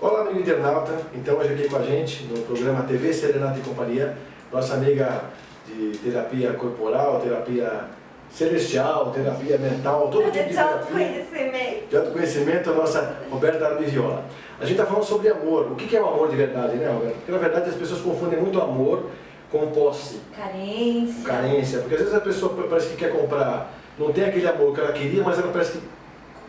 Olá, amigo internauta. Então hoje aqui com a gente no programa TV Serenata e Companhia, nossa amiga de terapia corporal, terapia celestial, terapia mental, todo tipo de terapia. De autoconhecimento, a nossa Roberta Arbiviola. A gente está falando sobre amor. O que é o amor de verdade, né, Roberta? Porque na verdade as pessoas confundem muito amor com posse. Carência. Carência. Porque às vezes a pessoa parece que quer comprar, não tem aquele amor que ela queria, mas ela parece que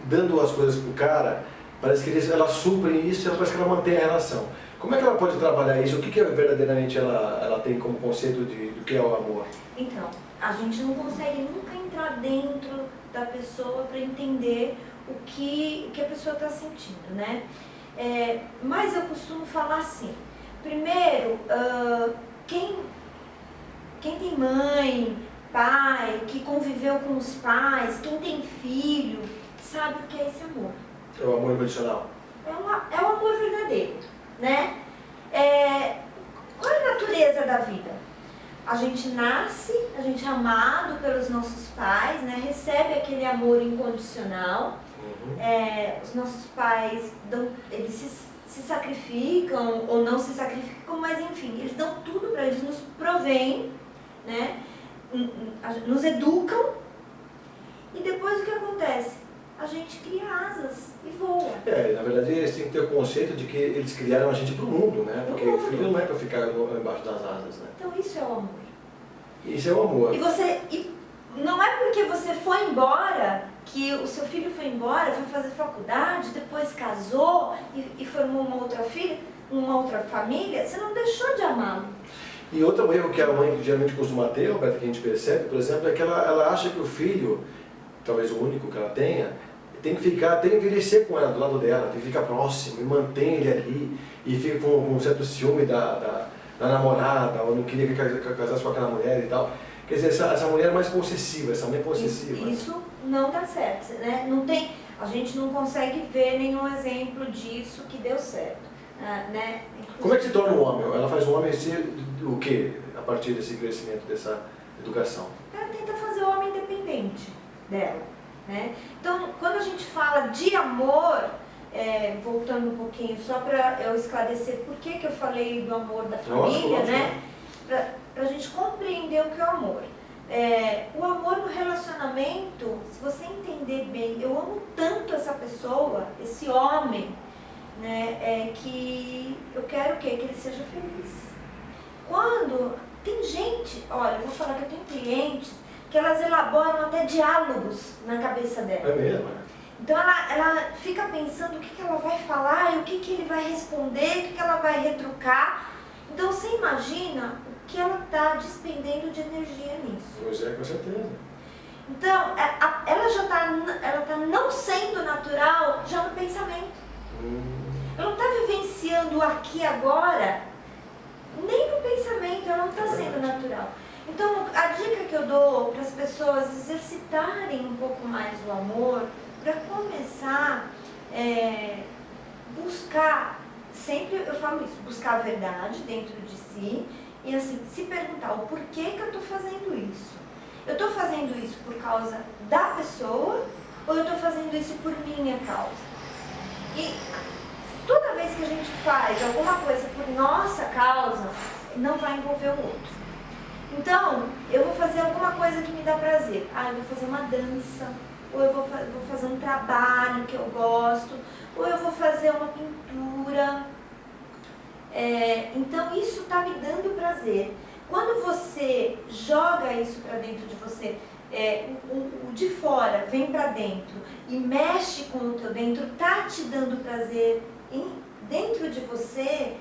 dando as coisas pro cara, parece que ela supre isso e ela parece que ela mantém a relação. Como é que ela pode trabalhar isso? O que verdadeiramente ela tem como conceito do que é o amor? Então, a gente não consegue nunca entrar dentro da pessoa para entender o que a pessoa está sentindo, né? Mas eu costumo falar assim, primeiro, quem tem mãe, pai, que conviveu com os pais, quem tem filho, sabe o que é esse amor. É o amor incondicional. É o amor verdadeiro, né? Qual é a natureza da vida? A gente nasce, a gente é amado pelos nossos pais, né? Recebe aquele amor incondicional. Os nossos pais eles se sacrificam ou não se sacrificam, mas enfim, eles dão tudo para eles, nos provêm, né? Nos educam e depois o que acontece? A gente cria asas e voa. Na verdade eles têm que ter o conceito de que eles criaram a gente para o mundo, né? Porque o filho não é para ficar embaixo das asas, né? Então isso é o amor. Isso é o amor. E não é porque você foi embora, que o seu filho foi embora, foi fazer faculdade, depois casou e formou uma outra filha, uma outra família, você não deixou de amá-lo. E outro erro que a mãe geralmente costuma ter, Roberto, que a gente percebe, por exemplo, é que ela acha que o filho, talvez o único que ela tenha, tem que envelhecer com ela, do lado dela, tem que ficar próximo e mantém ele ali e fica com um certo ciúme da namorada, ou não queria que casasse com aquela mulher e tal. Quer dizer, essa mulher é mais possessiva, essa mãe é possessiva. Isso não dá certo, né? A gente não consegue ver nenhum exemplo disso que deu certo, né? Como é que se torna um homem? Ela faz um homem ser o quê, a partir desse crescimento, dessa educação? Ela tenta fazer o homem independente dela, né? Então, quando a gente fala de amor, voltando um pouquinho, só para eu esclarecer por que eu falei do amor da família, Nossa, né? Para a gente compreender o que é o amor. O amor no relacionamento, se você entender bem, eu amo tanto essa pessoa, esse homem, né? Que eu quero o quê? Que ele seja feliz. Quando tem gente, olha, eu vou falar que eu tenho clientes que elas elaboram até diálogos na cabeça dela. É mesmo, né? Então ela fica pensando o que ela vai falar e o que ele vai responder, o que ela vai retrucar. Então você imagina o que ela está despendendo de energia nisso. Pois é, com certeza. Então ela já está não sendo natural já no pensamento. Ela não está vivenciando o aqui e agora, nem no pensamento, ela não está sendo natural. Então a dica que eu dou para as pessoas exercitarem um pouco mais o amor, para começar buscar, sempre eu falo isso, buscar a verdade dentro de si e assim, se perguntar o porquê que eu estou fazendo isso. Eu estou fazendo isso por causa da pessoa ou eu estou fazendo isso por minha causa? E toda vez que a gente faz alguma coisa por nossa causa, não vai envolver o outro. Então, eu vou fazer alguma coisa que me dá prazer. Eu vou fazer uma dança, ou eu vou fazer um trabalho que eu gosto, ou eu vou fazer uma pintura. Então, isso está me dando prazer. Quando você joga isso para dentro de você, o de fora vem para dentro e mexe com o teu dentro, está te dando prazer dentro de você,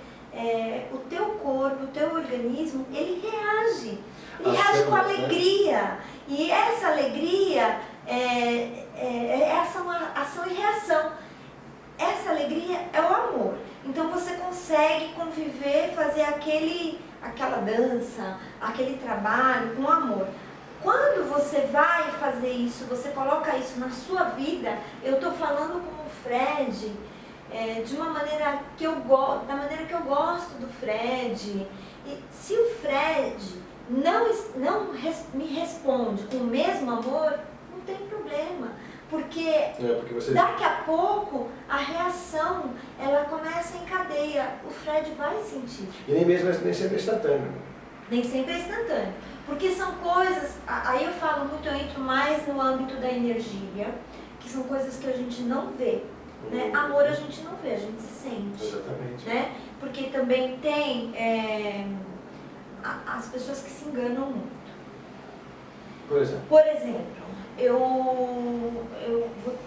o teu corpo, o teu organismo, ele reage. Ele reage alegria. E essa alegria é ação e reação. Essa alegria é o amor. Então você consegue conviver, fazer aquela dança, aquele trabalho com amor. Quando você vai fazer isso, você coloca isso na sua vida, eu estou falando com o Fred, de uma maneira que eu gosto, da maneira que eu gosto do Fred. E se o Fred não me responde com o mesmo amor, não tem problema. Porque daqui a pouco a reação ela começa em cadeia, o Fred vai sentir. E nem sempre é instantâneo. Nem sempre é instantâneo. Porque são coisas, aí eu falo muito, eu entro mais no âmbito da energia, que são coisas que a gente não vê. Né? Amor a gente não vê, a gente sente. Exatamente. Né? Porque também tem as pessoas que se enganam muito. Por exemplo, eu vou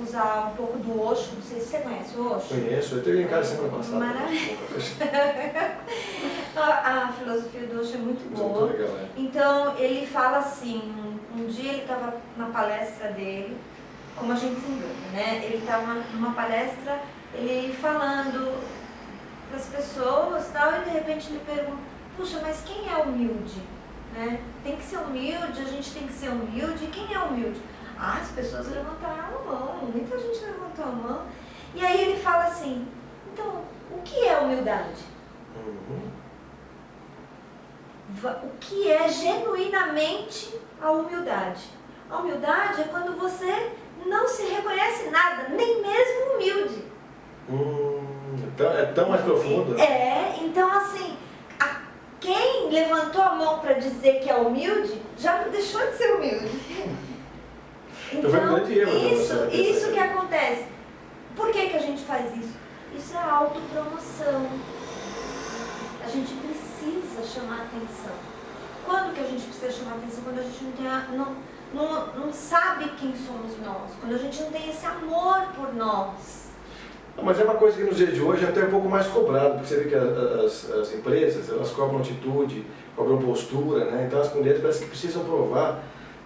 usar um pouco do Osho, não sei se você conhece o Osho. Conheço, eu teve em casa semana passada. Maravilha. A filosofia do Osho é muito boa. Muito legal, Então ele fala assim, um dia ele estava na palestra dele, como a gente se engana, né? Ele estava numa palestra, ele falando para as pessoas tal, e de repente ele pergunta, puxa, mas quem é humilde? Né? Tem que ser humilde, a gente tem que ser humilde. Quem é humilde? As pessoas levantaram a mão, muita gente levantou a mão. E aí ele fala assim, então, o que é humildade? O que é genuinamente a humildade? A humildade é quando você não se reconhece nada, nem mesmo humilde. É tão mais profundo. Então assim, quem levantou a mão para dizer que é humilde, já deixou de ser humilde. Então, isso que acontece. Por que a gente faz isso? Isso é autopromoção. A gente precisa chamar atenção. Quando que a gente precisa chamar atenção? Quando a gente não sabe quem somos nós. Quando a gente não tem esse amor por nós. Mas é uma coisa que nos dias de hoje é até um pouco mais cobrado, porque você vê que as empresas, elas cobram atitude, cobram postura, né? Então as mulheres parece que precisam provar,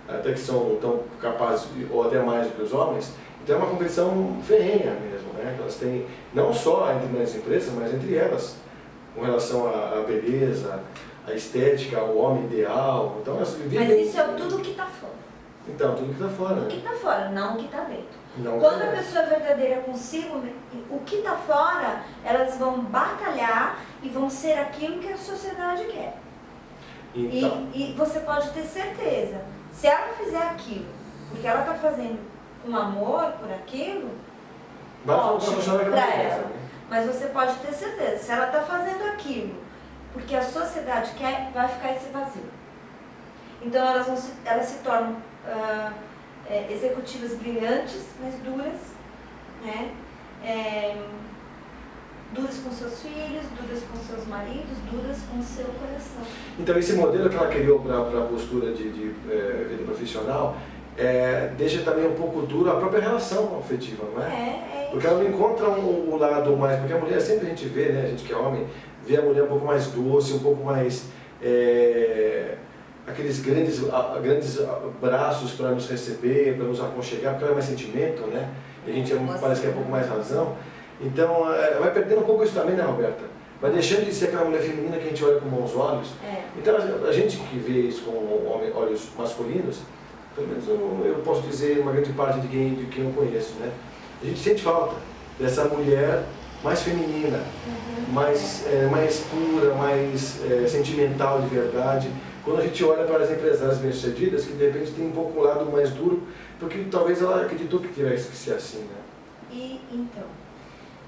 até que são tão capazes, ou até mais do que os homens. Então é uma competição ferrenha mesmo, né? Elas têm, não só entre grandes empresas, mas entre elas, com relação à beleza, à estética, ao homem ideal. Então elas vivem... Mas isso é tudo que está fora. Então, tudo que está fora, né? O que está fora, não o que está dentro. Não quando a pessoa é verdadeira consigo, o que está fora, elas vão batalhar e vão ser aquilo que a sociedade quer. Então. E você pode ter certeza, se ela fizer aquilo, porque ela está fazendo um amor por aquilo, vai funcionar para ela. Mas você pode ter certeza, se ela está fazendo aquilo, porque a sociedade quer, vai ficar esse vazio. Então elas se tornam executivas brilhantes, mas duras, né? Duras com seus filhos, duras com seus maridos, duras com seu coração. Então esse modelo que ela criou para a postura de vida profissional deixa também um pouco duro a própria relação afetiva, não é? Porque ela não encontra o lado mais, porque a mulher sempre a gente vê, né, a gente que é homem, vê a mulher um pouco mais doce, um pouco mais aqueles grandes braços para nos receber, para nos aconchegar, porque ela é mais sentimento, né? E a gente parece que é um pouco mais razão. Então, vai perdendo um pouco isso também, né, Roberta? Vai deixando de ser aquela mulher feminina que a gente olha com bons olhos. Então, a gente que vê isso com olhos masculinos, pelo menos eu posso dizer uma grande parte de quem eu conheço, né? A gente sente falta dessa mulher mais feminina, mais pura, mais sentimental de verdade. Quando a gente olha para as empresárias bem-sucedidas, que de repente tem um pouco um lado mais duro, porque talvez ela acreditou que tivesse que ser assim, né? E então,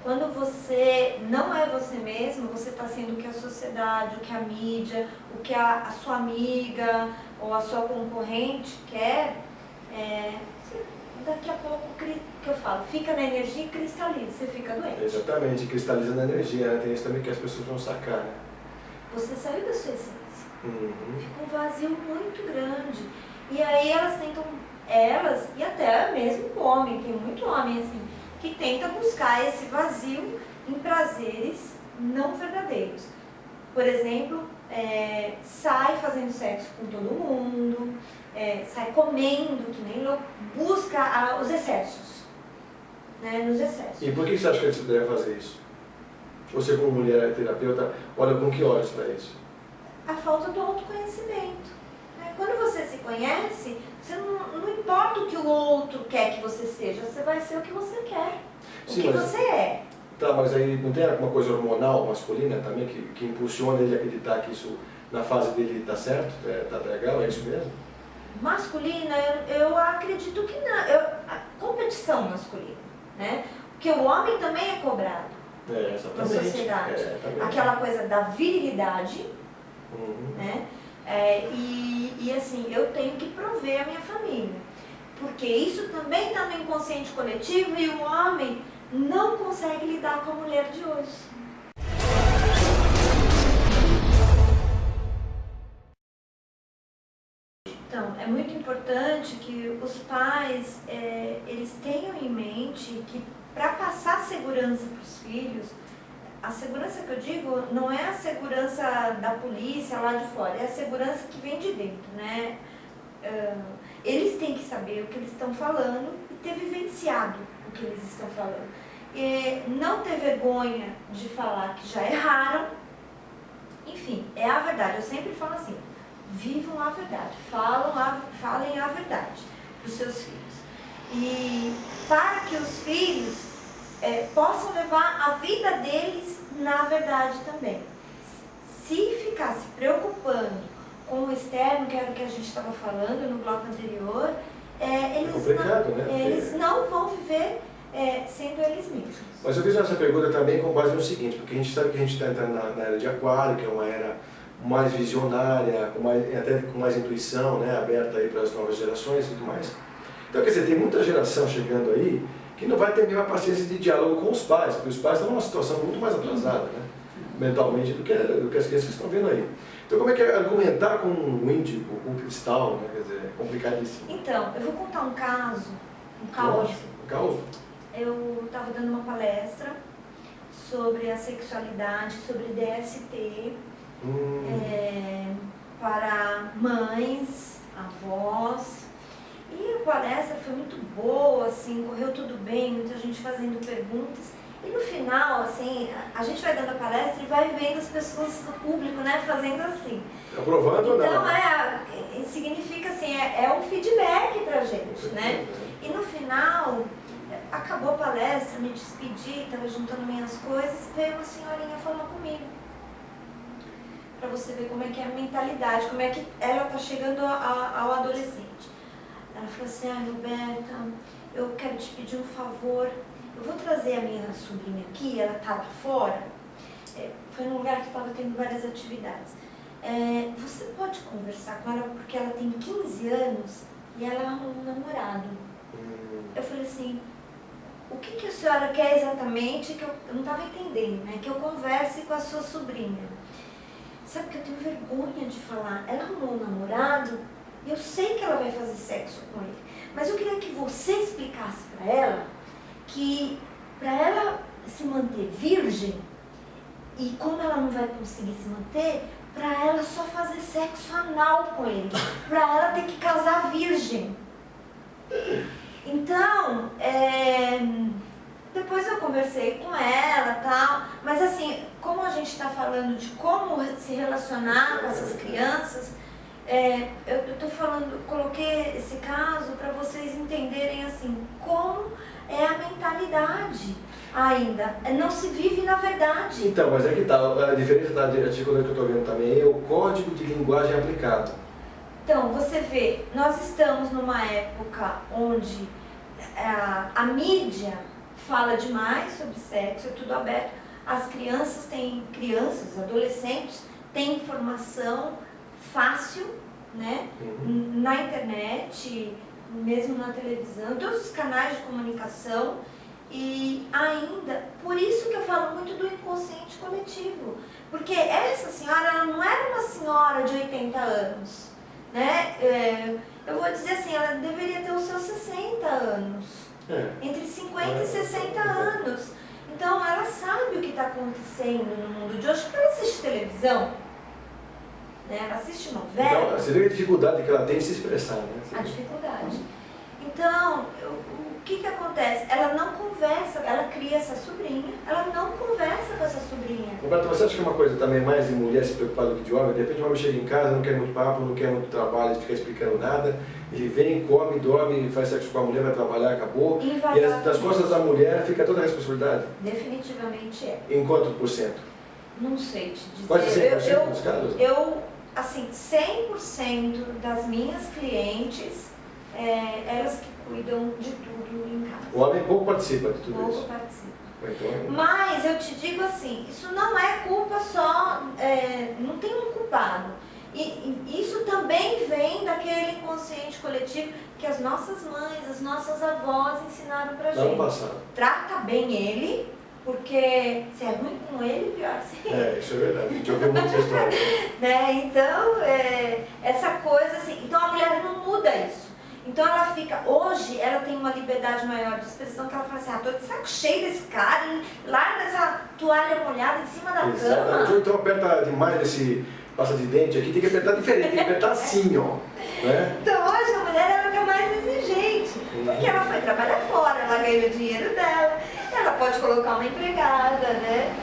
quando você não é você mesmo, você está sendo o que a sociedade, o que a mídia, o que a sua amiga ou a sua concorrente quer, daqui a pouco, que eu falo, fica na energia e cristaliza, você fica doente. Exatamente, cristaliza na energia, né? Tem isso também que as pessoas vão sacar, né? Você saiu da sua essência. Fica um vazio muito grande. E aí elas tentam, e até mesmo o homem, tem muito homem assim, que tenta buscar esse vazio em prazeres não verdadeiros. Por exemplo, sai fazendo sexo com todo mundo, sai comendo, que nem louco, busca os excessos, né, nos excessos. E por que você acha que você deve fazer isso? Você como mulher terapeuta, olha com que olhos para isso? A falta do autoconhecimento. Né? Quando você se conhece, você não importa o que o outro quer que você seja, você vai ser o que você quer, o que você é. Tá, mas aí não tem alguma coisa hormonal masculina também que impulsiona ele a acreditar que isso na fase dele está certo, está legal, é isso mesmo? Masculina, eu acredito que não. A competição masculina, né? Porque o homem também é cobrado na sociedade. Aquela coisa da virilidade, né? E assim, eu tenho que prover a minha família. Porque isso também está no inconsciente coletivo e o homem não consegue lidar com a mulher de hoje. Então, é muito importante que os pais, eles tenham em mente que para passar segurança para os filhos, a segurança que eu digo não é a segurança da polícia lá de fora, é a segurança que vem de dentro, né? Eles têm que saber o que eles estão falando e ter vivenciado o que eles estão falando. E não ter vergonha de falar que já erraram, enfim, é a verdade. Eu sempre falo assim, vivam a verdade, falem a verdade para os seus filhos. E para que os filhos possam levar a vida deles na verdade também. Se ficar se preocupando com o externo, que era o que a gente estava falando no bloco anterior, eles não vão viver sendo eles mesmos. Mas eu fiz essa pergunta também com base no seguinte, porque a gente sabe que a gente está entrando na era de Aquário, que é uma era mais visionária, até com mais intuição, né, aberta aí para as novas gerações e tudo mais. Então, quer dizer, tem muita geração chegando aí que não vai ter a mesma paciência de diálogo com os pais, porque os pais estão numa situação muito mais atrasada, né, mentalmente, do que as crianças que estão vendo aí. Então, como é que é argumentar com um índico, com um cristal, né, quer dizer, é complicadíssimo. Então, eu vou contar um caso, um caos. Eu estava dando uma palestra sobre a sexualidade, sobre DST, para mães, avós, e a palestra foi muito boa, assim, correu tudo bem, muita gente fazendo perguntas, e no final, assim, a gente vai dando a palestra e vai vendo as pessoas do público, né, fazendo assim. Aprovando ou não? Então, significa assim, é um feedback pra gente, né? E no final, acabou a palestra, me despedi, estava juntando minhas coisas, veio uma senhorinha falar comigo. Para você ver como é que é a mentalidade, como é que ela está chegando ao adolescente. Ela falou assim, Roberta, eu quero te pedir um favor, eu vou trazer a minha sobrinha aqui, ela está lá fora, foi num lugar que estava tendo várias atividades. Você pode conversar com ela, porque ela tem 15 anos e ela arrumou um namorado. Eu falei assim, o que a senhora quer exatamente, que eu não estava entendendo, né? Que eu converse com a sua sobrinha. Sabe que eu tenho vergonha de falar. Ela arrumou um namorado e eu sei que ela vai fazer sexo com ele. Mas eu queria que você explicasse para ela que para ela se manter virgem, e como ela não vai conseguir se manter, para ela só fazer sexo anal com ele. Para ela ter que casar virgem. Então, depois eu conversei com ela e tal, mas assim, como a gente está falando de como se relacionar com essas crianças, eu estou falando, coloquei esse caso para vocês entenderem assim, como é a mentalidade ainda, não se vive na verdade. Então, mas é que tá, a diferença da dificuldade que eu estou vendo também é o código de linguagem aplicado. Então, você vê, nós estamos numa época onde a mídia fala demais sobre sexo, é tudo aberto. As crianças, adolescentes, têm informação fácil, né? Na internet, mesmo na televisão, em todos os canais de comunicação. E ainda, por isso que eu falo muito do inconsciente coletivo. Porque essa senhora, ela não era uma senhora de 80 anos. Né? Eu vou dizer assim, ela deveria ter os seus 60 anos, entre 50 e 60 anos. Então ela sabe o que está acontecendo no mundo de hoje, porque ela assiste televisão. né? Ela assiste novela. Então, você vê a dificuldade que ela tem de se expressar, né? A dificuldade. Então, o que acontece? Ela não conversa, ela cria essa sobrinha, ela não conversa com essa sobrinha. Roberto, você acha que é uma coisa também mais de mulher se preocupar do que de homem? De repente o homem chega em casa, não quer muito papo, não quer muito trabalho, fica explicando nada, ele vem, come, dorme, faz sexo com a mulher, vai trabalhar, acabou. E das costas da mulher fica toda a responsabilidade? Definitivamente é. Em quanto por cento? Não sei te dizer. Quase 100% dos casos? Assim, 100% das minhas clientes, elas que cuidam de tudo em casa. O homem pouco participa de tudo isso? Pouco participa. Então, mas eu te digo assim, isso não é culpa só, não tem um culpado. E isso também vem daquele inconsciente coletivo que as nossas mães, as nossas avós ensinaram pra gente. No passado. Trata bem ele, porque se é ruim com ele, pior sim. Isso é verdade. A gente ouviu muita história. Né? Então, essa coisa assim, então a mulher não muda isso. Então ela fica, hoje ela tem uma liberdade maior de expressão, que ela fala assim, tô de saco cheio desse cara, e larga essa toalha molhada em cima da Exatamente. cama. Então aperta demais esse pasta de dente aqui, tem que apertar diferente, tem que apertar assim, ó. Né? Então hoje a mulher ela fica mais exigente, porque ela foi trabalhar fora, ela ganha o dinheiro dela, ela pode colocar uma empregada, né?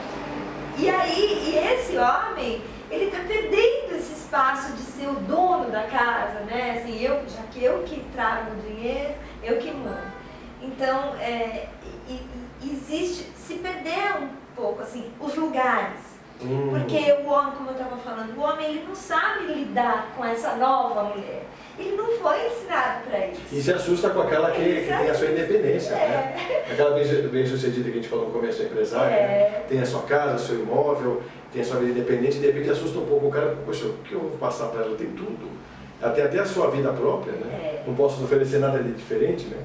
E aí, esse homem, ele está perdendo esse espaço de ser o dono da casa, né? Assim, já que eu que trago o dinheiro, eu que mando. Então, existe, se perder um pouco, assim, os lugares. Porque o homem, como eu estava falando, o homem ele não sabe lidar com essa nova mulher. Ele não foi ensinado para isso. E se assusta com aquela que tem a sua independência, né? Aquela bem-sucedida que a gente falou no começo, a empresária, né? Tem a sua casa, seu imóvel, tem a sua vida independente, e de repente assusta um pouco o cara, poxa, o que eu vou passar para ela? Tem tudo. Ela tem até a sua vida própria, né? Não posso oferecer nada de diferente, né?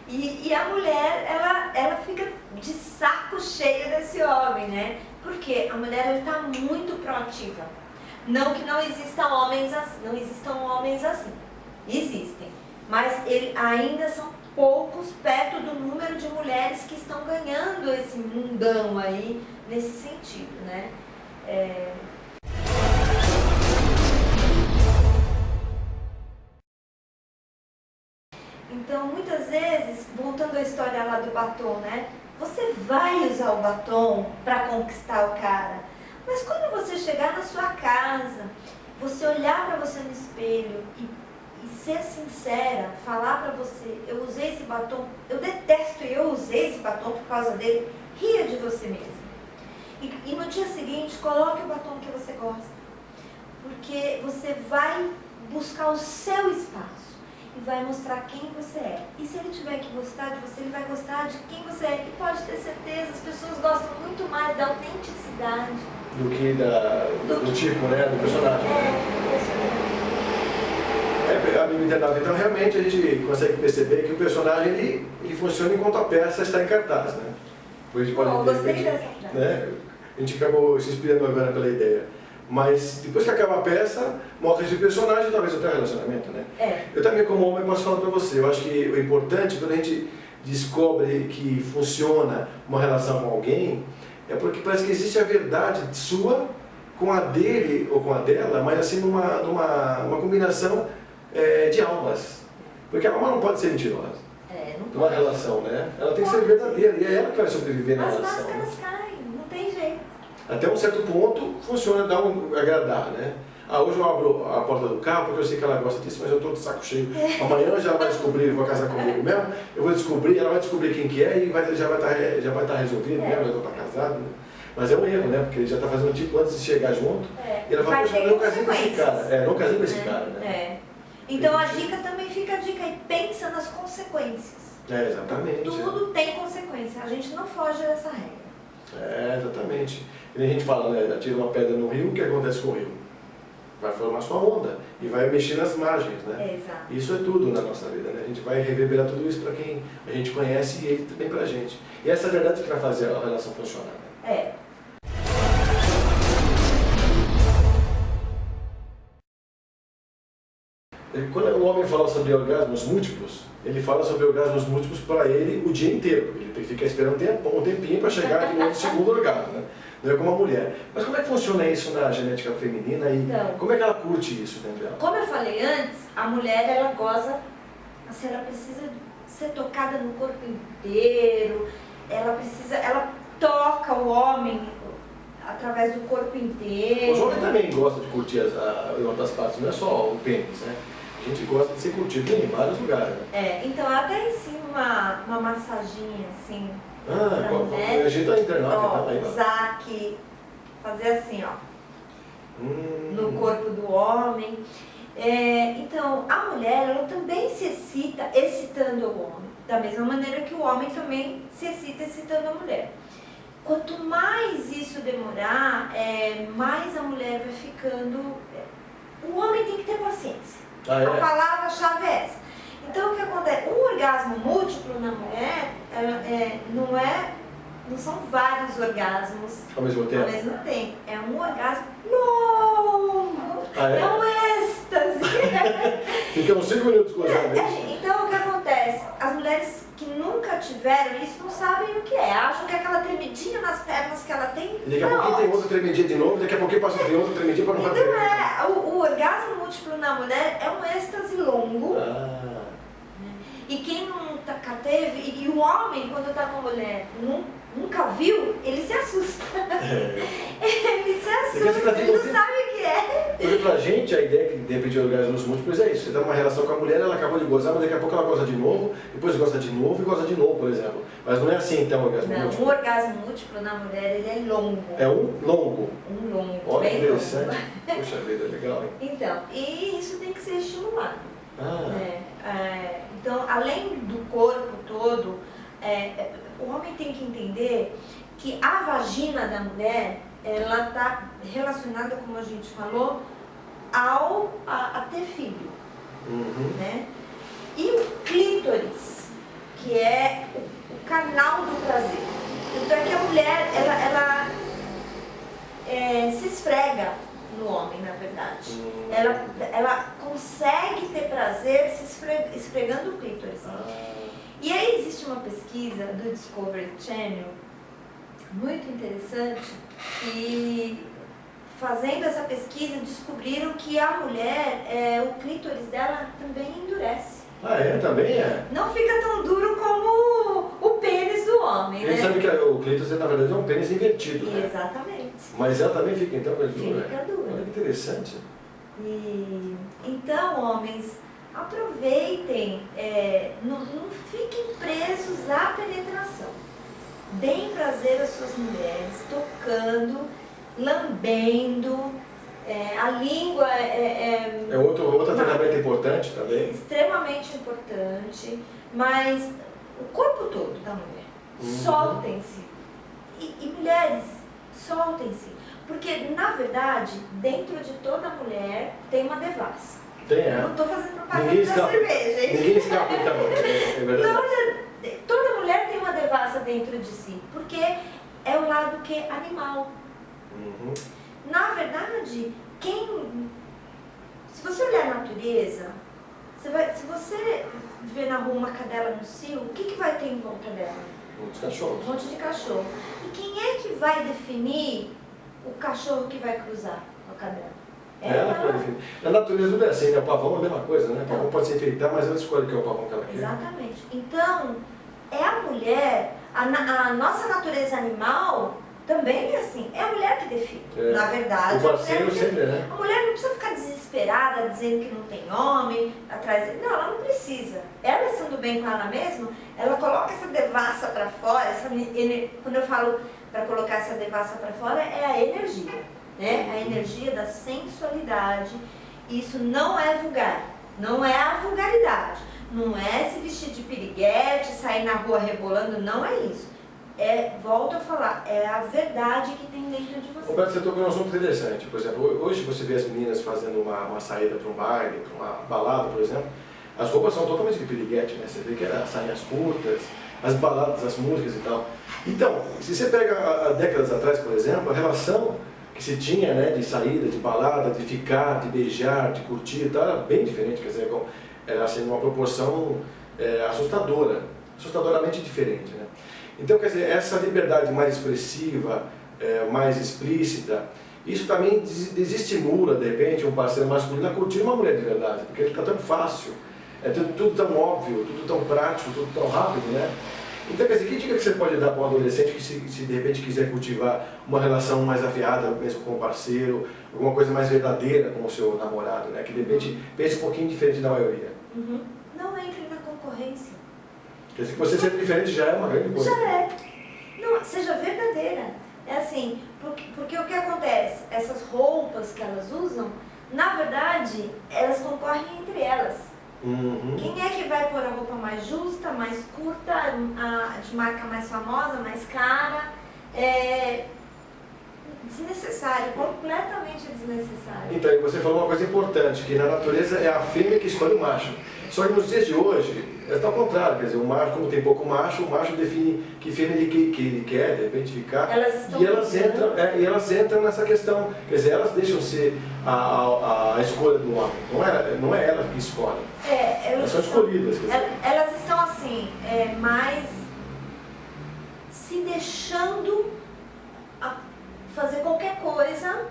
E a mulher, ela fica de saco cheio desse homem, né? Porque a mulher está muito proativa. Não que não existam homens assim. Existem. Mas ainda são poucos perto do número de mulheres que estão ganhando esse mundão aí, nesse sentido, né? Então, muitas vezes, voltando à história lá do batom, né? Você vai usar o batom para conquistar o cara, mas quando você chegar na sua casa, você olhar para você no espelho e ser sincera, falar para você, eu usei esse batom, eu detesto e eu usei esse batom por causa dele, ria de você mesmo. E no dia seguinte, coloque o batom que você gosta, porque você vai buscar o seu espaço. E vai mostrar quem você é. E se ele tiver que gostar de você, ele vai gostar de quem você é. E pode ter certeza, as pessoas gostam muito mais da autenticidade. Do que do tipo, né? Do personagem. A Bíblia Internacional. Então, realmente, a gente consegue perceber que o personagem, ele funciona enquanto a peça está em cartaz, né? Depois a gente pode gostei dessa frase. Né? A gente acabou se inspirando agora pela ideia. Mas depois que acaba a peça, mostra esse personagem e talvez até o relacionamento, né? Eu também, como homem, posso falar para você, eu acho que o importante, quando a gente descobre que funciona uma relação com alguém, é porque parece que existe a verdade sua com a dele ou com a dela, mas assim numa combinação de almas. Porque a alma não pode ser mentirosa. Numa relação, né? Ela tem que ser verdadeira e é ela que vai sobreviver na relação. As máscaras caem, não tem jeito. Até um certo ponto funciona agradar, né? Hoje eu abro a porta do carro porque eu sei que ela gosta disso, mas eu estou de saco cheio. Amanhã já vai descobrir, vou casar comigo mesmo, eu vou descobrir, ela vai descobrir quem que é e já vai estar resolvido mesmo, eu estou casado, né? Mas é um erro, né? Porque ele já está fazendo tipo antes de chegar junto. E ela fala, poxa, eu não casei com esse cara. Não casei com esse cara, né? Então a dica também fica a dica e pensa nas consequências. Exatamente. Tudo tem consequência, a gente não foge dessa regra. Exatamente. E a gente fala, né? Atira uma pedra no rio, o que acontece com o rio? Vai formar sua onda e vai mexer nas margens, né? Exato. Isso é tudo na nossa vida, né? A gente vai reverberar tudo isso para quem a gente conhece e ele também para a gente. E essa é a verdade que vai fazer a relação funcionar, né? Quando o homem fala sobre orgasmos múltiplos, ele fala sobre orgasmos múltiplos para ele o dia inteiro, porque ele tem que ficar esperando um tempinho para chegar no segundo orgasmo, né? Não é como a mulher. Mas como é que funciona isso na genética feminina e Então, como é que ela curte isso dentro dela? como eu falei antes, a mulher ela goza, assim, ela precisa ser tocada no corpo inteiro, ela toca o homem através do corpo inteiro. Os homens também gostam de curtir as outras partes, não é só o pênis, né? A gente gosta de ser curtido em vários lugares, né? Então eu até ensino uma massaginha assim. A gente tá internado, ó, aí, usar aqui, fazer assim, ó, no corpo do homem. Então, a mulher, ela também se excita excitando o homem, da mesma maneira que o homem também se excita excitando a mulher. Quanto mais isso demorar, mais a mulher vai ficando... O homem tem que ter paciência. Ah, é? A palavra-chave é essa. Então, o que acontece? Um orgasmo múltiplo na mulher não são vários orgasmos Ao mesmo tempo? ao mesmo tempo. É um orgasmo longo. Ah, é? É um êxtase. Fica uns 5 minutos gozando isso. Então, o que acontece? As mulheres que nunca tiveram isso não sabem o que é. Acham que aquela tremidinha nas pernas que ela tem. E daqui a pouquinho tem outra tremidinha de novo, daqui a pouquinho passa tem outra tremidinha para não Então, fazer. o orgasmo múltiplo na mulher é um êxtase longo. Ah. E quem nunca teve, e o homem, quando está com a mulher, nunca viu, ele se assusta. Ele se assusta, ele não sabe o que é. Porque pra gente, a ideia que de repente de orgasmos múltiplos é isso. Você tá numa relação com a mulher, ela acabou de gozar, mas daqui a pouco ela goza de novo, depois goza de novo e goza de novo, por exemplo. Mas não é assim então o orgasmo Não, múltiplo. o orgasmo múltiplo na mulher, ele é longo. É um longo. Um longo, Olha que bem interessante. longo. Puxa vida, legal, hein? Então, e isso tem que ser estimulado. Ah. Então, além do corpo todo, o homem tem que entender que a vagina da mulher, ela está relacionada, como a gente falou, a ter filho, né? E o clítoris, que é o canal do prazer. Então, é que a mulher, ela se esfrega no homem, na verdade. Ela consegue ter prazer se esfregando o clítoris. E aí existe uma pesquisa do Discovery Channel muito interessante e fazendo essa pesquisa descobriram que a mulher, o clítoris dela também endurece. Ah, é? Também é? Não fica tão duro como o pênis do homem, Ele né? sabe que o clítoris, na verdade, é um pênis invertido, né? Exatamente. Mas ela também fica então com ele duro, Fica né? duro. Olha que interessante. Então, homens, aproveitem, não fiquem presos à penetração. Deem prazer às suas mulheres, tocando, lambendo. A língua É outra ferramenta importante também. extremamente importante, mas o corpo todo da mulher. Soltem-se. E mulheres, soltem-se. Porque, na verdade, dentro de toda mulher tem uma devassa. Tem, Não estou fazendo propaganda Ninguém da escapa. cerveja, hein? Ninguém escapa, então. É verdade. Toda mulher tem uma devassa dentro de si, porque é o lado que é animal. Na verdade, se você olhar a natureza, se você ver na rua uma cadela no cio, o que vai ter em volta dela? Muitos cachorros. Um monte de cachorro. E quem é que vai definir o cachorro que vai cruzar a cadela? Ela pode definir. Na natureza tudo é assim, né? O pavão é a mesma coisa, né? O pavão pode se enfeitar, mas ela escolhe que é o pavão que ela quer. Exatamente. Então, é a mulher, a nossa natureza animal também é assim, é a mulher que define. Na verdade, o parceiro sempre, né? A mulher não precisa ficar desesperada dizendo que não tem homem atrás dele. Não, ela não precisa. Ela estando bem com ela mesma, ela coloca essa devassa para fora, quando eu falo para colocar essa devassa para fora, é a energia, né? A energia da sensualidade. Isso não é vulgar, não é a vulgaridade, não é se vestir de piriguete, sair na rua rebolando, não é isso. Volto a falar, é a verdade que tem dentro de você. Roberto, você tocou num assunto interessante. Por exemplo, hoje você vê as meninas fazendo uma saída para um baile, para uma balada, por exemplo, as roupas são totalmente de piriguete, né? Você vê que as sainhas curtas, as baladas, as músicas e tal. Então, se você pega há décadas atrás, por exemplo, a relação que se tinha, né, de saída, de balada, de ficar, de beijar, de curtir e tal, era bem diferente, quer dizer, era assim, uma proporção assustadora, assustadoramente diferente, né? Então, quer dizer, essa liberdade mais expressiva, mais explícita, isso também desestimula, de repente, um parceiro masculino a curtir uma mulher de verdade, porque fica tão fácil, tudo tão óbvio, tudo tão prático, tudo tão rápido, né? Então, quer dizer, que dica que você pode dar para um adolescente que se de repente quiser cultivar uma relação mais afiada, mesmo com o parceiro, alguma coisa mais verdadeira com o seu namorado, né? Que de repente pense um pouquinho diferente da maioria. Não entre na concorrência. Quer dizer, que você ser diferente já é uma grande coisa. Já é. Não, seja verdadeira. É assim, porque o que acontece? Essas roupas que elas usam, na verdade, elas concorrem entre elas. Quem é que vai pôr a roupa mais justa, mais curta, de marca mais famosa, mais cara? É desnecessário, completamente desnecessário. Então, e você falou uma coisa importante, que na natureza é a fêmea que escolhe o macho. Só que nos dias de hoje, está ao contrário, quer dizer, o macho, como tem pouco macho, o macho define que fêmea ele quer, de repente, ficar. E elas entram nessa questão, quer dizer, elas deixam ser a escolha do homem, não é ela que escolhe. Elas são escolhidas. Quer dizer. Elas estão assim, mais se deixando fazer qualquer coisa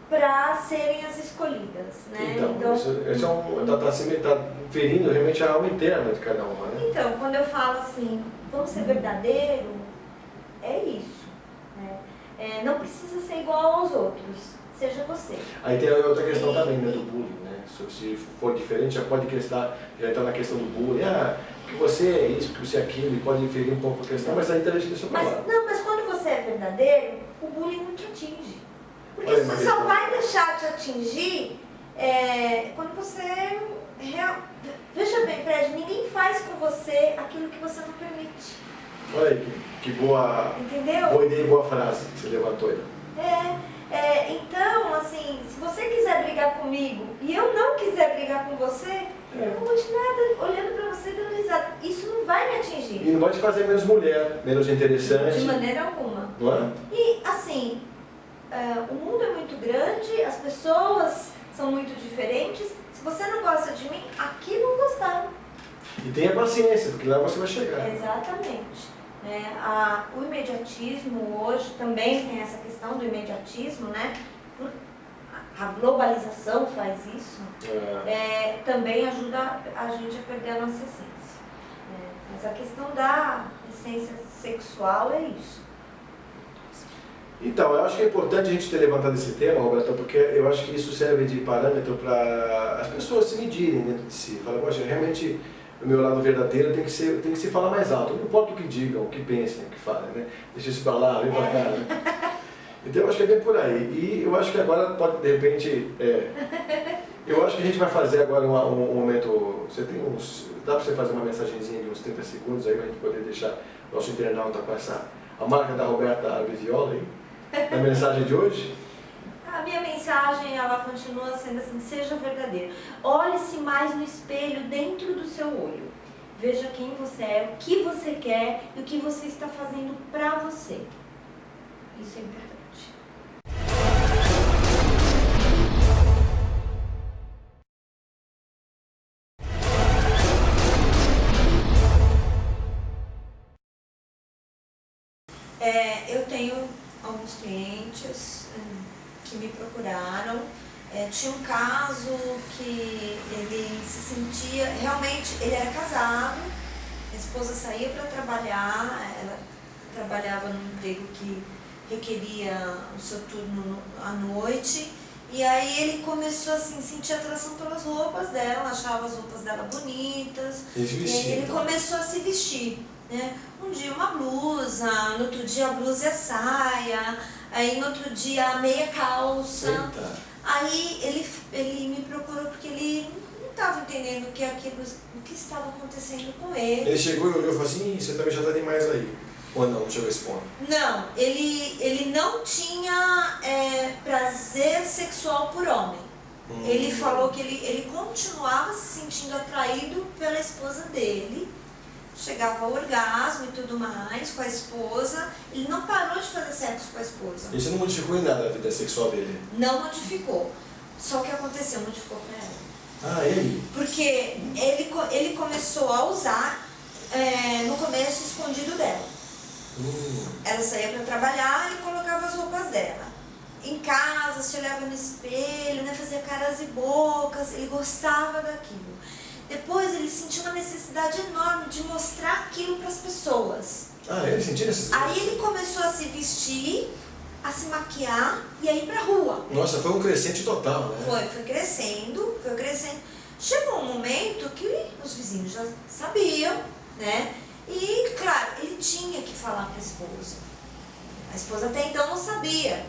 para serem as escolhidas, né? Então isso está ferindo realmente a alma interna de cada uma, né? Então, quando eu falo assim, vamos ser verdadeiro, é isso, né? Não precisa ser igual aos outros, seja você. Aí tem outra questão também, né, do bullying, né? Se for diferente, já pode já entrar na questão do bullying, que você é isso, que você é aquilo, e pode ferir um pouco a questão, mas aí a gente deixa pra lá. Mas quando você é verdadeiro, o bullying não te atinge. Porque Olha, você só vai deixar de atingir quando você... Veja bem, Fred, ninguém faz com você aquilo que você não permite. Olha aí, que boa, entendeu? Boa ideia e boa frase que você levantou aí. Então, assim, se você quiser brigar comigo e eu não quiser brigar com você, eu vou continuar olhando pra você e dando risada. Isso não vai me atingir. E não vai te fazer menos mulher, menos interessante. De maneira alguma. Não é? E, assim, o mundo é muito grande, as pessoas são muito diferentes. Se você não gosta de mim, aqui vão gostar. E tenha paciência, porque lá você vai chegar. Exatamente. O imediatismo hoje também tem essa questão do imediatismo, né? A globalização faz isso. Também ajuda a gente a perder a nossa essência. Mas a questão da essência sexual é isso. Então, eu acho que é importante a gente ter levantado esse tema, Roberta, porque eu acho que isso serve de parâmetro para as pessoas se medirem dentro de si. Falar, poxa, realmente o meu lado verdadeiro tem que se falar mais alto. Não importa o que digam, o que pensem, o que falem, né? Deixa isso para lá, vem para cá, né? Então, eu acho que é bem por aí. E eu acho que agora pode, de repente... eu acho que a gente vai fazer agora um momento... Dá para você fazer uma mensagenzinha de uns 30 segundos aí, para a gente poder deixar nosso internauta com a marca da Roberta Arbiviola aí? Na mensagem de hoje? A minha mensagem, ela continua sendo assim, seja verdadeiro. Olhe-se mais no espelho dentro do seu olho. Veja quem você é, o que você quer e o que você está fazendo pra você. Isso é importante. Eu tenho alguns clientes que me procuraram. Tinha um caso que ele se sentia, realmente, ele era casado, a esposa saía para trabalhar, ela trabalhava num emprego que requeria o seu turno à noite, e aí ele começou assim, a sentir atração pelas roupas dela, achava as roupas dela bonitas, e aí ele começou a se vestir. Um dia uma blusa, no outro dia a blusa e a saia, aí no outro dia a meia calça. Eita. Aí ele me procurou porque ele não estava entendendo o que estava acontecendo com ele. Ele chegou e olhou e falou assim, você também já está demais aí. Ou não chegou a esse ponto? Não, ele não tinha prazer sexual por homem. Ele falou que ele continuava se sentindo atraído pela esposa dele, chegava ao orgasmo e tudo mais com a esposa. Ele não parou de fazer sexo com a esposa. Isso não modificou em nada a vida sexual dele? Não modificou. Só o que aconteceu, modificou pra ela. Ah, ele? Porque ele começou a usar, no começo, escondido dela. Ela saía para trabalhar e colocava as roupas dela. Em casa, se olhava no espelho, né, fazia caras e bocas, ele gostava daquilo. Depois ele sentiu uma necessidade enorme de mostrar aquilo para as pessoas. Ah, ele sentiu necessidade? Aí ele começou a se vestir, a se maquiar e a ir pra rua. Nossa, foi um crescente total, né? Foi crescendo, foi crescendo. Chegou um momento que os vizinhos já sabiam, né? E, claro, ele tinha que falar para a esposa. A esposa até então não sabia.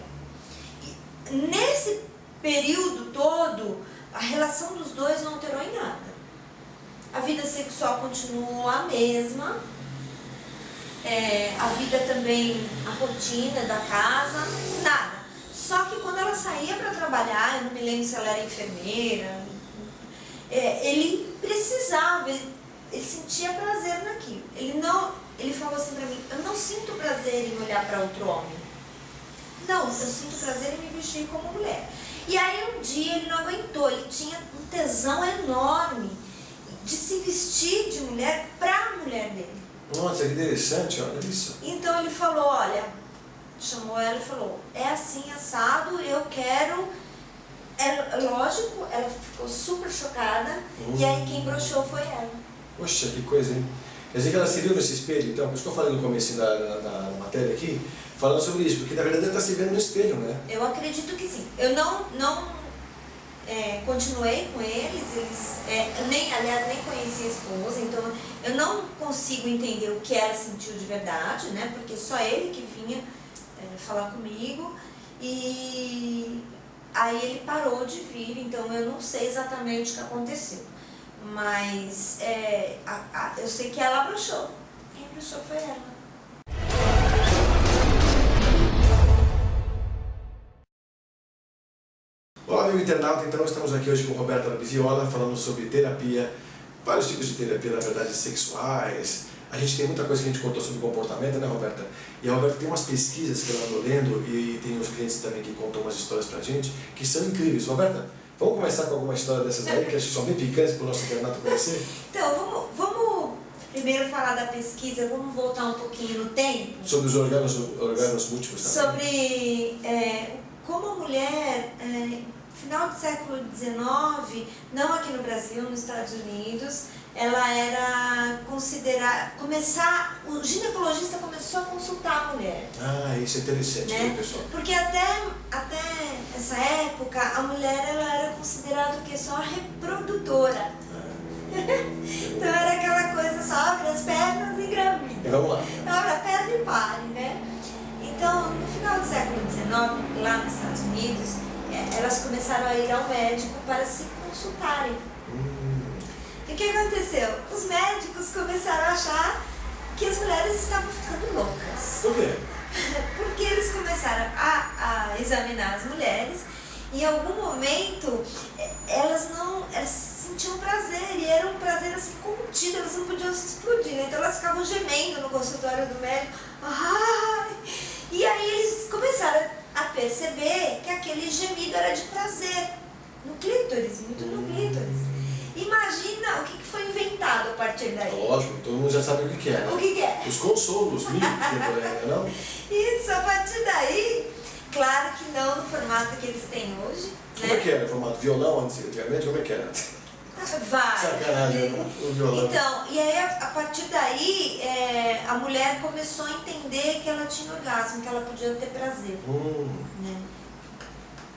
E nesse período todo, a relação dos dois não alterou em nada. A vida sexual continuou a mesma. A vida também, a rotina da casa, nada. Só que quando ela saía para trabalhar, eu não me lembro se ela era enfermeira, ele precisava, ele sentia prazer naquilo. Ele falou assim para mim, eu não sinto prazer em olhar para outro homem. Não, eu sinto prazer em me vestir como mulher. E aí um dia ele não aguentou, ele tinha um tesão enorme de se vestir de mulher para a mulher dele. Nossa, que interessante, olha isso. Então ele falou, olha, chamou ela e falou, é assim assado, eu quero. Lógico, ela ficou super chocada, e aí quem broxou foi ela. Poxa, que coisa, hein? Quer dizer que ela se viu nesse espelho, então, por isso que eu falei no começo da matéria aqui, falando sobre isso, porque na verdade ela está se vendo no espelho, né? Eu acredito que sim. Eu não continuei com eles, aliás, nem conheci a esposa, então eu não consigo entender o que ela sentiu de verdade, né? Porque só ele que vinha falar comigo, e aí ele parou de vir, então eu não sei exatamente o que aconteceu. Mas eu sei que ela broxou. Quem broxou foi ela. Olá, amigo internauta, então estamos aqui hoje com Roberta Viola falando sobre terapia, vários tipos de terapia, na verdade, sexuais. A gente tem muita coisa que a gente contou sobre comportamento, né, Roberta? E a Roberta tem umas pesquisas que ela andou lendo e tem uns clientes também que contam umas histórias pra gente que são incríveis. Roberta, vamos começar com alguma história dessas aí, que acho que são bem picantes para o nosso internauta conhecer? Então, vamos primeiro falar da pesquisa, vamos voltar um pouquinho no tempo. Sobre os orgasmos múltiplos também. Sobre como a mulher, final do século XIX, não aqui no Brasil, nos Estados Unidos, ela era considerada, o ginecologista começou a consultar a mulher. Ah, isso é interessante, né, pessoal? Porque até essa época, a mulher ela era considerada o quê? Só a reprodutora. Então era aquela coisa, só abre as pernas e engravida. Vamos lá. Abre a perna e pare, né? Então, no final do século XIX, lá nos Estados Unidos, elas começaram a ir ao médico para se consultarem. E o que aconteceu? Os médicos começaram a achar que as mulheres estavam ficando loucas. Por quê? Porque eles começaram a examinar as mulheres e em algum momento elas sentiam prazer, e era um prazer assim contido, elas não podiam se explodir, né? Então elas ficavam gemendo no consultório do médico. Ai! E aí eles começaram a perceber que aquele gemido era de prazer, no clítoris, muito no clítoris. Imagina o que foi inventado a partir daí. Lógico, todo mundo já sabe o que é, né? O que é? Os consolos, micos, não? Isso, a partir daí, claro que não no formato que eles têm hoje. Como é que era? Formato violão antigamente? Como é que era? Vai. Sacanagem, o violão. Então, e aí a partir daí a mulher começou a entender que ela tinha orgasmo, que ela podia ter prazer. Né?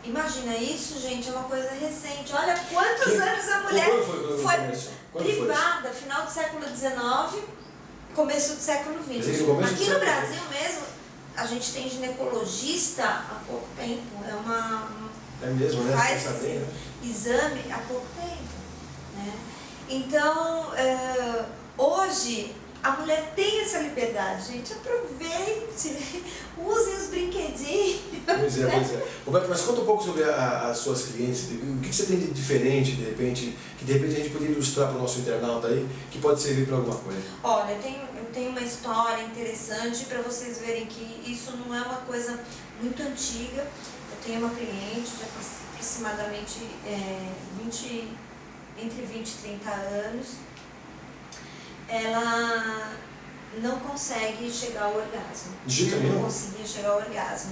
Imagina isso, gente, é uma coisa recente. Olha quantos anos a mulher foi privada, final do século XIX, começo do século XX. Aqui no Brasil mesmo, a gente tem ginecologista há pouco tempo. É mesmo, né? Faz exame há pouco tempo. Né? Então, hoje, A mulher tem essa liberdade, gente. Aproveite, usem os brinquedinhos. Pois é, pois é. Roberto, mas conta um pouco sobre as suas clientes. O que você tem de diferente, de repente, que de repente a gente poderia ilustrar para o nosso internauta aí, que pode servir para alguma coisa? Olha, eu tenho uma história interessante para vocês verem que isso não é uma coisa muito antiga. Eu tenho uma cliente de aproximadamente entre 20 e 30 anos. Ela não consegue chegar ao orgasmo. De jeito nenhum? Não conseguia chegar ao orgasmo.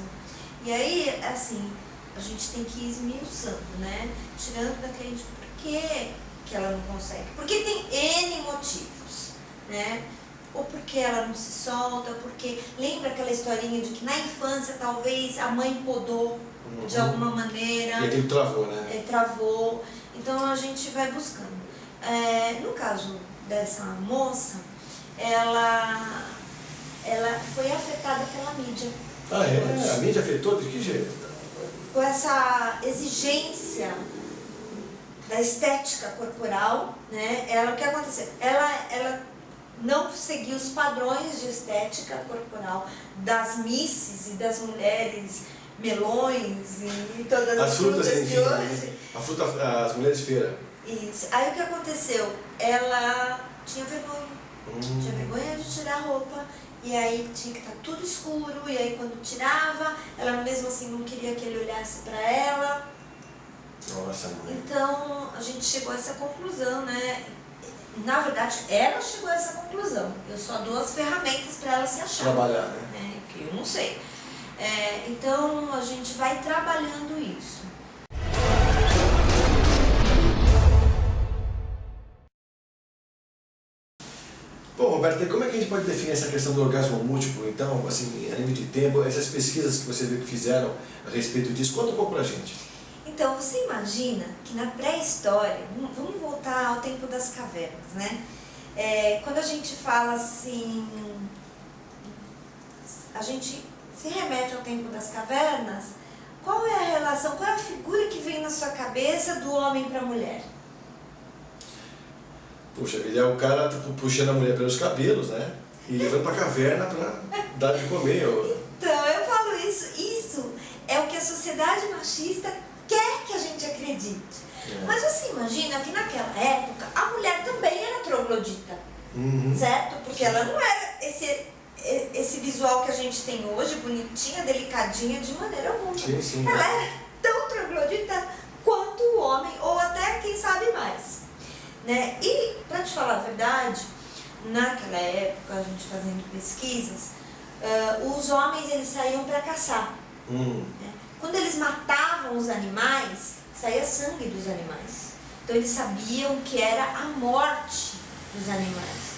E aí, assim, a gente tem que ir esmiuçando, né? Tirando da cliente por que ela não consegue. Porque tem N motivos, né? Ou porque ela não se solta, porque lembra aquela historinha de que na infância talvez a mãe podou de alguma maneira. E aquilo travou, né? Travou. Então a gente vai buscando. No caso dessa moça, ela foi afetada pela mídia. Ah, é? A mídia afetou? De que jeito? Com essa exigência da estética corporal, né? O que aconteceu? Ela não seguiu os padrões de estética corporal das misses e das mulheres melões e todas as frutas de hoje. As mulheres feira. Isso. Aí o que aconteceu? Ela tinha vergonha. Tinha vergonha de tirar a roupa. E aí tinha que estar tudo escuro. E aí quando tirava, ela mesmo assim não queria que ele olhasse para ela. Nossa, mãe. Então a gente chegou a essa conclusão, né? Na verdade, ela chegou a essa conclusão. Eu só dou as ferramentas para ela se achar. Trabalhar, né? Que eu não sei. Então a gente vai trabalhando isso. Bom, Roberto, como é que a gente pode definir essa questão do orgasmo múltiplo, então, assim, a nível de tempo, essas pesquisas que você viu que fizeram a respeito disso, conta um pouco pra gente. Então, você imagina que na pré-história, vamos voltar ao tempo das cavernas, né? Quando a gente fala assim, a gente se remete ao tempo das cavernas, qual é a relação, qual é a figura que vem na sua cabeça do homem para a mulher? Puxa vida, é o cara puxando a mulher pelos cabelos, né? E levando pra caverna pra dar de comer. Então, eu falo isso é o que a sociedade machista quer que a gente acredite. Mas você imagina que naquela época a mulher também era troglodita, certo? Porque ela não era esse visual que a gente tem hoje, bonitinha, delicadinha, de maneira alguma. Sim, sim. Ela era tão troglodita quanto o homem, ou até, quem sabe, mais. Né? E, para te falar a verdade, naquela época, a gente fazendo pesquisas, os homens eles saíam para caçar. Né? Quando eles matavam os animais, saía sangue dos animais. Então eles sabiam que era a morte dos animais.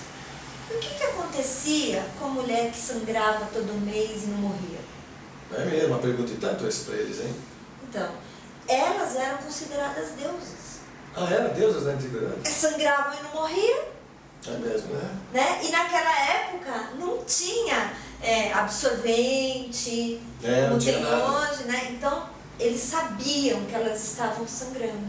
E o que acontecia com a mulher que sangrava todo mês e não morria? É mesmo, uma pergunta e tanto essa para eles, hein? Então, elas eram consideradas deusas. Ah, eram deusas na antiguidade? Sangravam e não morriam. É mesmo, né? E naquela época não tinha absorvente, não tinha tem nada. hoje, né? Então, eles sabiam que elas estavam sangrando.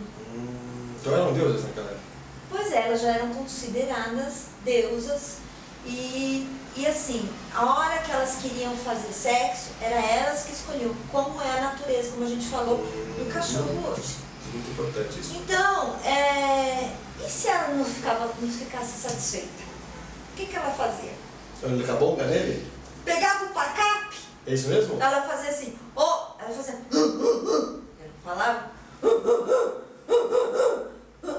Então eram deusas naquela época? Pois é, elas já eram consideradas deusas e assim, a hora que elas queriam fazer sexo, era elas que escolhiam, como é a natureza, como a gente falou do cachorro hoje. Muito importante isso. Então, e se ela não ficasse satisfeita? O que ela fazia? Ela acabou nele? Pegava o tacape. É isso mesmo? Ela fazia assim, ela fazia. Eu não falava.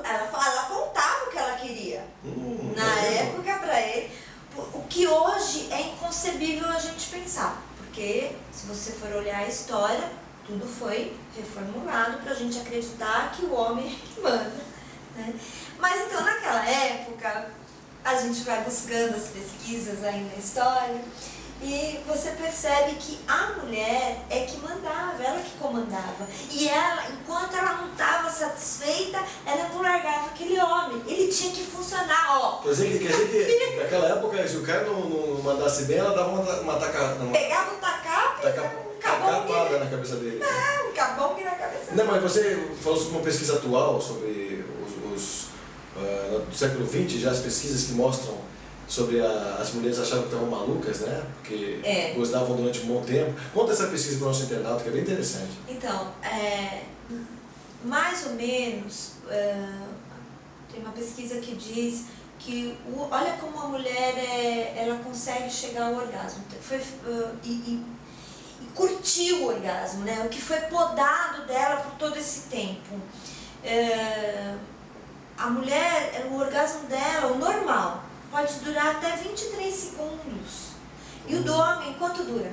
Ela contava o que ela queria. Na época, para ele, o que hoje é inconcebível a gente pensar. Porque, se você for olhar a história, tudo foi reformulado para a gente acreditar que o homem é que manda. Né? Mas então, naquela época, a gente vai buscando as pesquisas aí na história e você percebe que a mulher é que mandava, ela que comandava. E ela, enquanto ela não estava satisfeita, ela não largava aquele homem. Ele tinha que funcionar, Quer dizer que naquela época, se o cara não mandasse bem, ela dava uma tacada. Pegava o tacape e tacapada na cabeça dele. Um cabongue na cabeça dele. Não, mas você falou sobre uma pesquisa atual, sobre do século XX, já as pesquisas que mostram sobre as mulheres achavam que estavam malucas, né? Porque gostavam durante um bom tempo. Conta essa pesquisa para o nosso internauta, que é bem interessante. Então, mais ou menos, tem uma pesquisa que diz que olha como a mulher ela consegue chegar ao orgasmo e curtir o orgasmo, né? O que foi podado dela por todo esse tempo. A mulher, o orgasmo dela, o normal, pode durar até 23 segundos. E o do homem, quanto dura?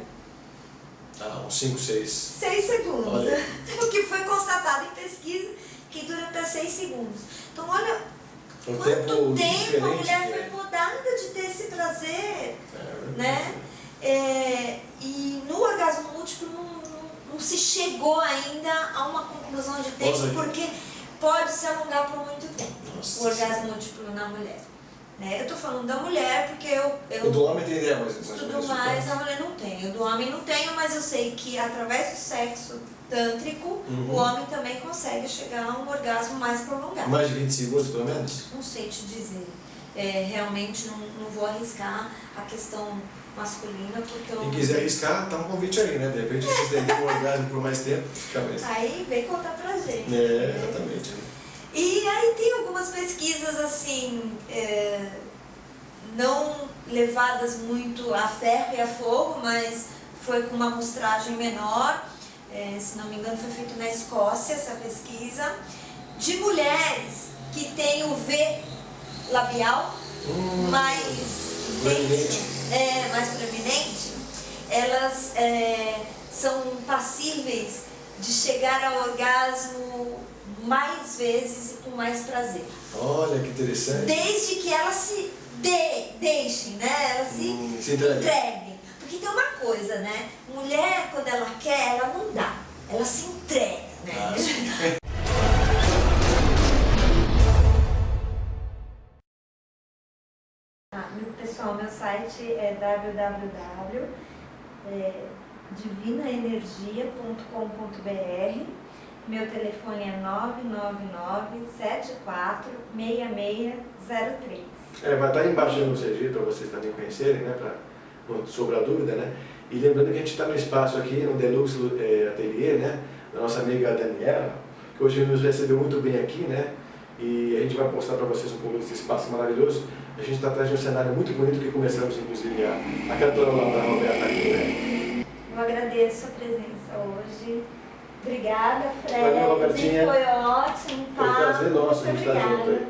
Uns 5, 6. 6 segundos. Olha. O que foi constatado em pesquisa, que dura até 6 segundos. Então, olha quanto tempo a mulher foi podada de ter esse prazer, né? E no orgasmo múltiplo não se chegou ainda a uma conclusão de tempo, porque pode se alongar por muito tempo. O orgasmo múltiplo na mulher. Né? Eu estou falando da mulher porque O do homem tem ideia, mas tudo mais a mulher não tem. O do homem não tenho, mas eu sei que através do sexo tântrico, o homem também consegue chegar a um orgasmo mais prolongado. Mais de 20 segundos, pelo menos? Não sei te dizer. Realmente não vou arriscar a questão masculina, porque eu... Quem quiser arriscar, tá um convite aí, né? De repente vocês têm um orgasmo por mais tempo, fica mais. Aí vem contar pra gente. Exatamente. Né? E aí tem algumas pesquisas assim, não levadas muito a ferro e a fogo, mas foi com uma amostragem menor, se não me engano foi feito na Escócia essa pesquisa, de mulheres que têm o V labial mais intenso, mais proeminente, elas são passíveis de chegar ao orgasmo mais vezes e com mais prazer. Olha que interessante. Desde que elas se deixem, né? Elas se entreguem. Porque tem uma coisa, né? Mulher, quando ela quer, ela não dá. Ela se entrega, né? Pessoal, meu site é www.divinaenergia.com.br. Meu telefone é 999-746603. Vai estar embaixo no CG para vocês também conhecerem, né? Sobre a dúvida, né? E lembrando que a gente está no espaço aqui, no Deluxe Atelier, né? Da nossa amiga Daniela, que hoje nos recebeu muito bem aqui, né? E a gente vai mostrar para vocês um pouco desse espaço maravilhoso. A gente está atrás de um cenário muito bonito que começamos, inclusive, a cantora Roberta aqui, né? Eu agradeço a presença hoje. Obrigada, Fred. Valeu, Robertinha. Foi ótimo. Foi um prazer nosso a gente estar junto aí.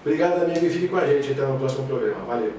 Obrigado, amigo, e fique com a gente até no próximo programa. Valeu.